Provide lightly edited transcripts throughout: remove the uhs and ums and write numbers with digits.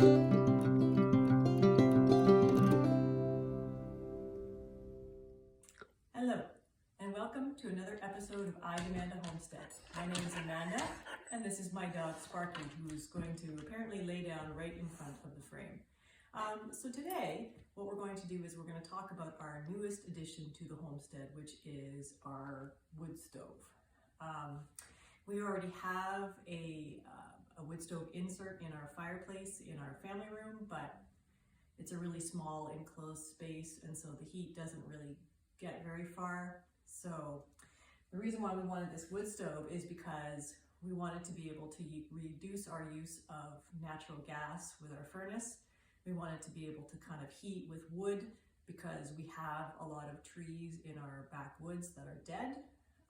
Hello, and welcome to another episode of I Demand a Homestead. My name is Amanda, and this is my dog Sparky, who's going to apparently lay down right in front of the frame. So today, what we're going to do is we're going to talk about our newest addition to the homestead, which is our wood stove. We already have a wood stove insert in our fireplace in our family room, but it's a really small enclosed space, and so the heat doesn't really get very far. So the reason why we wanted this wood stove is because we wanted to be able to reduce our use of natural gas with our furnace. We wanted to be able to kind of heat with wood because we have a lot of trees in our backwoods that are dead,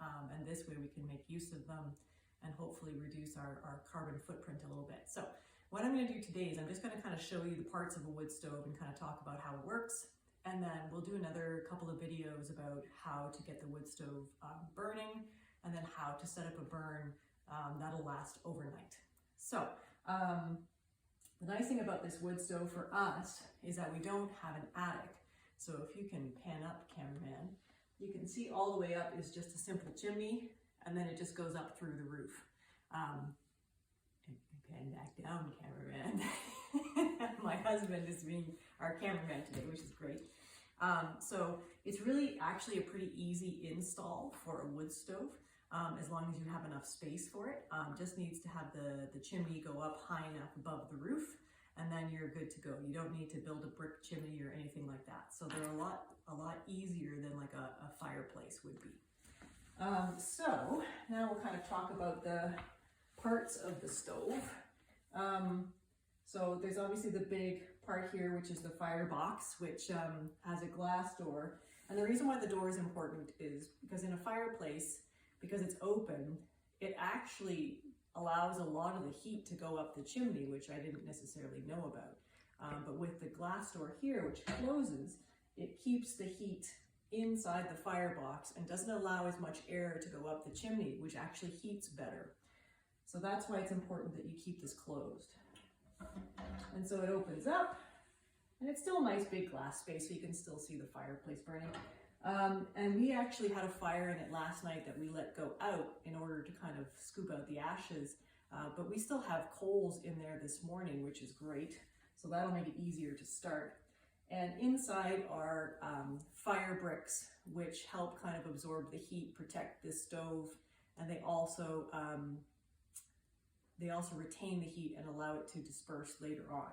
and this way we can make use of them and hopefully reduce our carbon footprint a little bit. So what I'm going to do today is I'm just going to kind of show you the parts of a wood stove and kind of talk about how it works. And then we'll do another couple of videos about how to get the wood stove burning, and then how to set up a burn that'll last overnight. So the nice thing about this wood stove for us is that we don't have an attic. So if you can pan up, cameraman, you can see all the way up is just a simple chimney, and then it just goes up through the roof. And pan back down, cameraman. My husband is being our cameraman today, which is great. So it's really actually a pretty easy install for a wood stove, as long as you have enough space for it. Just needs to have the chimney go up high enough above the roof, and then you're good to go. You don't need to build a brick chimney or anything like that. So they're a lot easier than like a fireplace would be. So now we'll kind of talk about the parts of the stove. So there's obviously the big part here, which is the firebox, which has a glass door. And the reason why the door is important is because in a fireplace, because it's open, it actually allows a lot of the heat to go up the chimney, which I didn't necessarily know about. But with the glass door here, which closes, it keeps the heat inside the firebox and doesn't allow as much air to go up the chimney, which actually heats better. So that's why it's important that you keep this closed. And so it opens up, and it's still a nice big glass space, so you can still see the fireplace burning. And we actually had a fire in it last night that we let go out in order to kind of scoop out the ashes, but we still have coals in there this morning, which is great. So that'll make it easier to start. And inside are fire bricks, which help kind of absorb the heat, protect this stove, and they also retain the heat and allow it to disperse later on.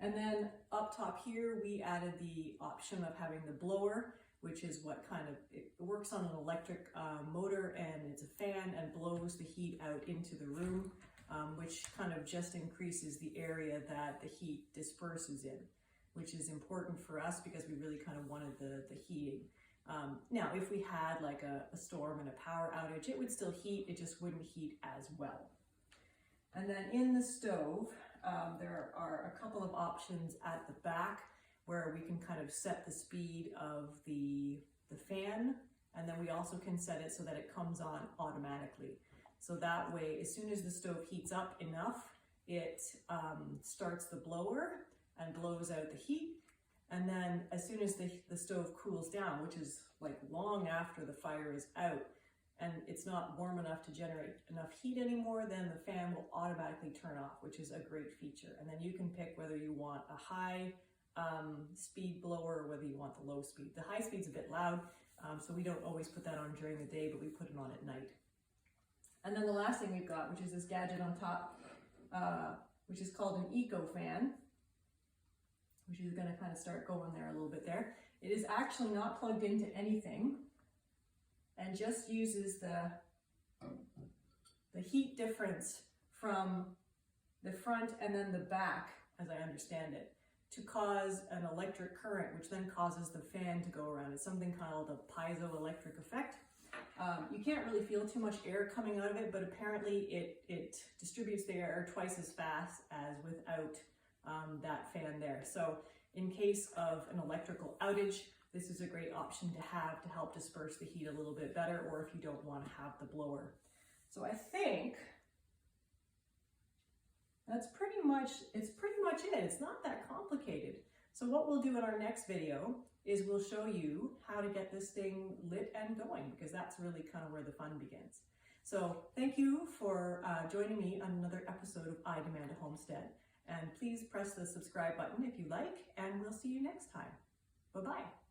And then up top here, we added the option of having the blower, which is what kind of, it works on an electric motor, and it's a fan and blows the heat out into the room, which kind of just increases the area that the heat disperses in, which is important for us because we really kind of wanted the heating. Now, if we had like a storm and a power outage, it would still heat, it just wouldn't heat as well. And then in the stove, there are a couple of options at the back where we can kind of set the speed of the fan, and then we also can set it so that it comes on automatically. So that way, as soon as the stove heats up enough, it starts the blower and blows out the heat. And then as soon as the stove cools down, which is like long after the fire is out, and it's not warm enough to generate enough heat anymore, then the fan will automatically turn off, which is a great feature. And then you can pick whether you want a high speed blower or whether you want the low speed. The high speed's a bit loud, so we don't always put that on during the day, but we put it on at night. And then the last thing we've got, which is this gadget on top, which is called an eco fan, which is going to kind of start going there a little bit there. It is actually not plugged into anything and just uses the heat difference from the front and then the back, as I understand it, to cause an electric current, which then causes the fan to go around. It's something called a piezoelectric effect. You can't really feel too much air coming out of it, but apparently it distributes the air twice as fast as without that fan there. So in case of an electrical outage, this is a great option to have to help disperse the heat a little bit better, or if you don't want to have the blower. So I think much it. It's not that complicated. So what we'll do in our next video is we'll show you how to get this thing lit and going, because that's really kind of where the fun begins. So thank you for joining me on another episode of I Demand a Homestead. And please press the subscribe button if you like, and we'll see you next time. Bye-bye.